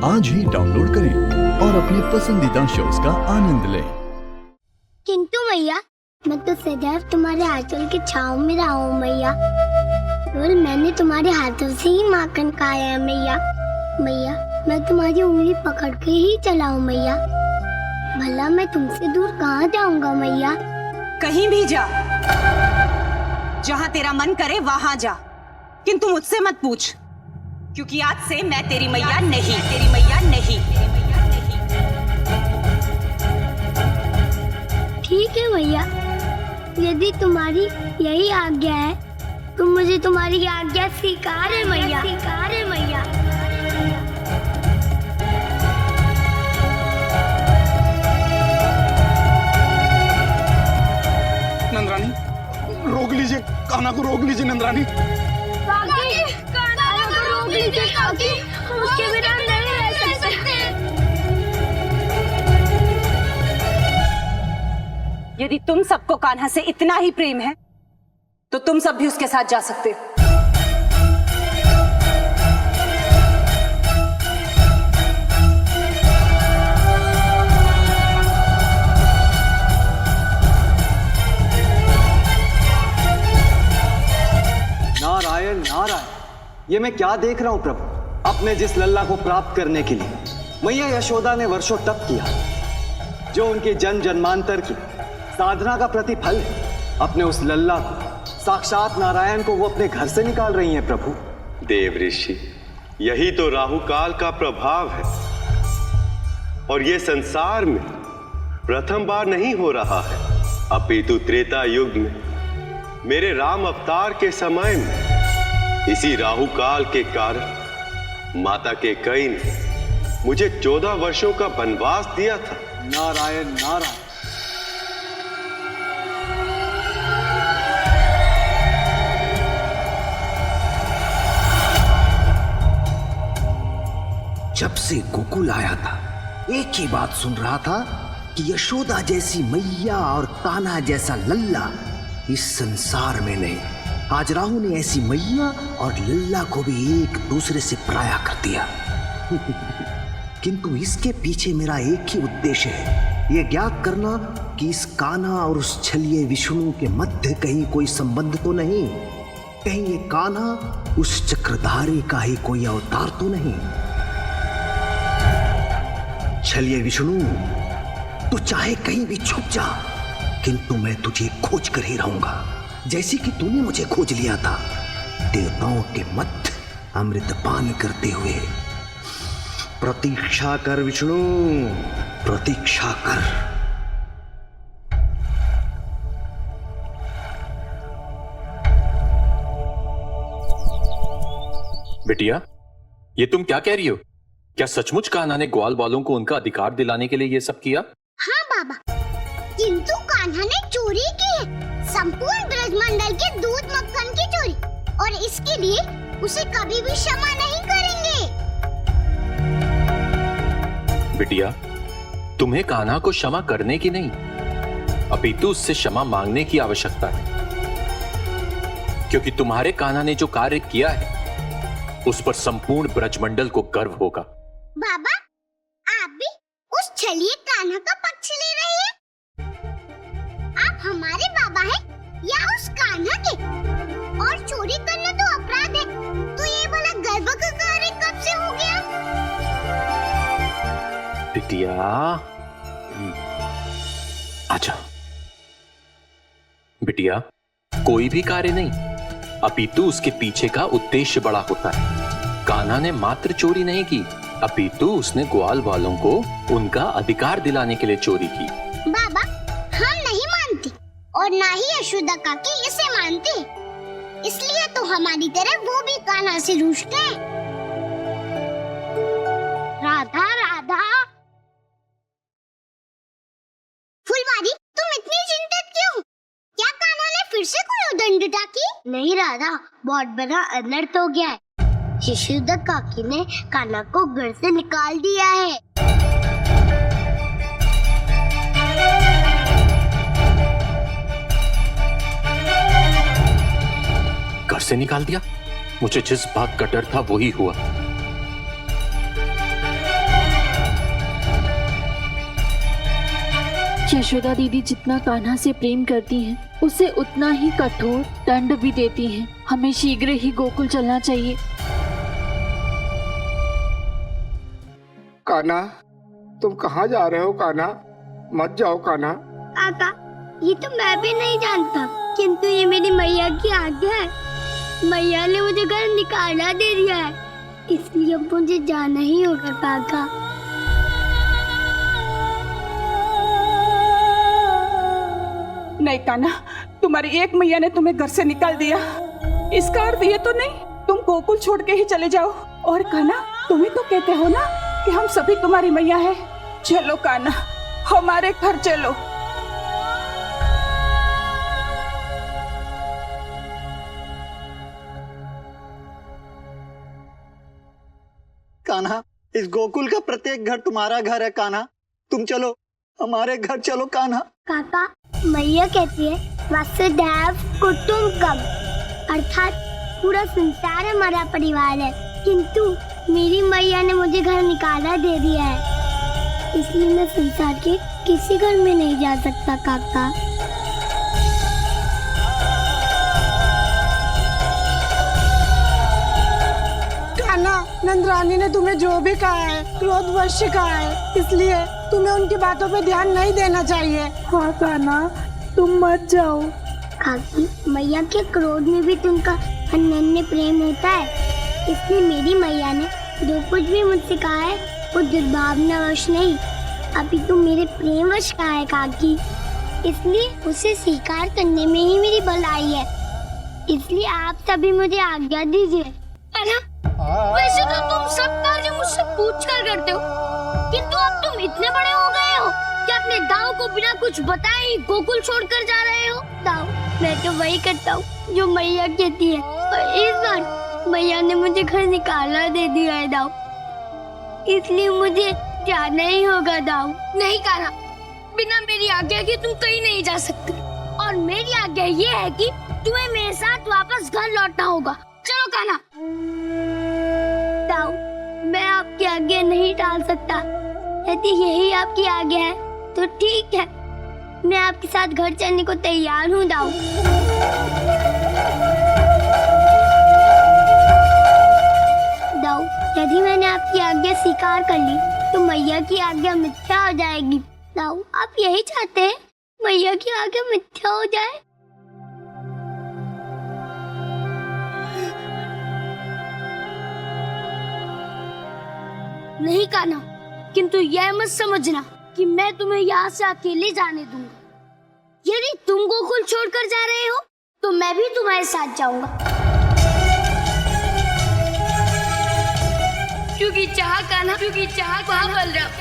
आज ही डाउनलोड करें और अपने पसंदीदा शोज का आनंद लें। किंतु मैया, मैं तो सदैव तुम्हारे आंचल की छाँव में रहा हूँ मैया। केवल मैंने तुम्हारे हाथों से ही माखन खाया है मैया। मैया, मैं तुम्हारी उंगली पकड़ के ही चला हूँ मैया। भला मैं तुमसे दूर कहाँ जाऊँगा मैया? कहीं भी जा, जहाँ तेरा मन करे वहाँ जा, किंतु मुझसे मत पूछ, क्योंकि आज से मैं तेरी मैया नहीं, तेरी मैया नहीं। ठीक है मैया, यदि तुम्हारी यही आज्ञा है तो मुझे तुम्हारी आज्ञा स्वीकार है मैया, स्वीकार है मैया। नंदरानी, रोक लीजिए, कान्हा को रोक लीजिए नंदरानी। कान्हा को रोक लीजिए काकी, उसके बिना नहीं रह सकते। यदि तुम सबको कान्हा से इतना ही प्रेम है तो तुम सब भी उसके साथ जा सकते हो। नारायण नारायण, ये मैं क्या देख रहा हूं प्रभु? अपने जिस लल्ला को प्राप्त करने के लिए मैया यशोदा ने वर्षों तप किया, जो उनके जन्म जन्मांतर की साधना का प्रतिफल है, अपने उस लल्ला को, साक्षात नारायण को वो अपने घर से निकाल रही हैं प्रभु। देव ऋषि, यही तो राहु काल का प्रभाव है, और ये संसार में प्रथम बार नहीं हो रहा है, अपितु त्रेता युग में मेरे राम अवतार के समय में इसी राहु काल के कारण माता के कई ने मुझे 14 वर्षों का वनवास दिया था। नारायण नारायण। जब से गोकुल आया था, एक ही बात सुन रहा था कि यशोदा जैसी मैया और कान्हा जैसा लल्ला इस संसार में नहीं। आज राहु ने ऐसी मैया और लल्ला को भी एक दूसरे से पराया कर दिया। किंतु इसके पीछे मेरा एक ही उद्देश्य है, यह ज्ञात करना कि इस कान्हा और उस छलिए विष्णु के मध्य कहीं कोई संबंध तो नहीं, कहीं ये कान्हा उस चक्रधारी का ही कोई अवतार तो नहीं। छलिए विष्णु, तू चाहे कहीं भी छुप जा, किंतु मैं तुझे खोज कर ही रहूंगा, जैसे कि तूने मुझे खोज लिया था, देवताओं के मध्य अमृत पान करते हुए। प्रतीक्षा कर विष्णु, प्रतीक्षा कर। बिटिया, ये तुम क्या कह रही हो? क्या सचमुच कान्हा ने ग्वाल वालों को उनका अधिकार दिलाने के लिए ये सब किया? हाँ बाबा, किंतु कान्हा ने चोरी की है, संपूर्ण ब्रजमंडल के दूध मक्खन की चोरी, और इसके लिए उसे कभी भी क्षमा नहीं करेंगे। बिटिया, तुम्हें कान्हा को क्षमा करने की नहीं, अपितु उससे क्षमा मांगने की आवश्यकता है, क्योंकि तुम्हारे कान्हा ने जो कार्य किया है उस पर संपूर्ण ब्रजमंडल को गर्व होगा। बाबा, आप भी उस छलिए कान्हा का पक्ष ले रहे हैं? आप हमारे बाबा हैं या उस कान्हा के? और चोरी करना तो अपराध है, तो ये वाला गर्व का कार्य कब से हो गया? बिटिया, आजा। बिटिया, कोई भी कार्य नहीं, अपितु उसके पीछे का उद्देश्य बड़ा होता है। कान्हा ने मात्र चोरी नहीं की, अपितु उसने ग्वाल वालों को उनका अधिकार दिलाने के लिए चोरी की। बाबा, हम नहीं मानते और ना ही यशोदा काकी इसे मानते, इसलिए तो हमारी तरह वो भी कान्हा से रूठते हैं। राधा राधा। फुलवारी, तुम इतनी चिंतित क्यों? क्या कान्हा ने फिर से कोई उदंडता की? नहीं राधा, बहुत बड़ा अनर्थ हो गया है। यशोदा काकी ने कान्हा को घर से निकाल दिया है। घर से निकाल दिया? मुझे जिस बात का डर था वही हुआ। यशोदा दीदी जितना कान्हा से प्रेम करती हैं, उसे उतना ही कठोर दंड भी देती हैं। हमें शीघ्र ही गोकुल चलना चाहिए। कान्हा, तुम कहाँ जा रहे हो कान्हा? मत जाओ कान्हा। काका, ये तो मैं भी नहीं जानता, किंतु ये मेरी मैया की आज्ञा है। मैया ने मुझे घर निकाला दे दिया है, इसलिए अब मुझे जाना ही होगा काका। नहीं कान्हा, तुम्हारी एक मैया ने तुम्हें घर से निकाल दिया, इसका अर्थ ये तो नहीं तुम गोकुल छोड़ के ही चले जाओ। और कान्हा, तुम ही तो कहते हो ना कि हम सभी तुम्हारी मैया है। चलो कान्हा, हमारे घर चलो। कान्हा, इस गोकुल का प्रत्येक घर तुम्हारा घर है कान्हा। तुम चलो, हमारे घर चलो कान्हा। काका, मैया कहती है वसुधैव कुटुंबकम, अर्थात पूरा संसार हमारा परिवार है। किंतु मेरी मैया ने मुझे घर निकाला दे दिया है, इसलिए मैं संसार के किसी घर में नहीं जा सकता काका। नंदरानी ने तुम्हें जो भी कहा है क्रोधवश कहा है, इसलिए तुम्हें उनकी बातों पे ध्यान नहीं देना चाहिए। हाँ कान्हा, तुम मत जाओ। काकी, मैया के क्रोध में भी तुमका अनन्य प्रेम होता है, इसलिए मेरी मैया ने जो कुछ भी मुझसे कहा है वो दुर्भावनावश नहीं, अभी तो मेरे प्रेमवश कहा है काकी। इसलिए उसे स्वीकार करने में ही मेरी भलाई है, इसलिए आप सभी मुझे आज्ञा दीजिए। वैसे तो तुम सब कार्य मुझसे पूछ कर करते हो, किंतु अब तुम इतने बड़े हो गए हो कि अपने दाव को बिना कुछ बताए ही गोकुल छोड़कर जा रहे हो। दाव, मैं तो वही करता हूँ जो मैया कहती है, और इस बार मैया ने मुझे घर निकाला दे दिया है दाव, इसलिए मुझे जाना ही होगा दाव। नहीं कान्हा, बिना मेरी आज्ञा के तुम कहीं नहीं जा सकते, और मेरी आज्ञा ये है कि तुम्हें मेरे साथ वापस घर लौटना होगा। चलो कान्हा। दाऊ, मैं आपकी आज्ञा नहीं टाल सकता, यदि यही आपकी आज्ञा है तो ठीक है, मैं आपके साथ घर चलने को तैयार हूँ दाऊ। दाऊ, यदि मैंने आपकी आज्ञा स्वीकार कर ली तो मैया की आज्ञा मिथ्या हो जाएगी। दाऊ, आप यही चाहते हैं मैया की आज्ञा मिथ्या हो जाए? नहीं कान्हा, किंतु यह मत समझना कि मैं तुम्हें यहाँ से अकेले जाने दूंगा। यदि तुम गोकुल छोड़कर जा रहे हो तो मैं भी तुम्हारे साथ जाऊंगा, क्योंकि चाह कान्हा, क्योंकि चाह बलराम।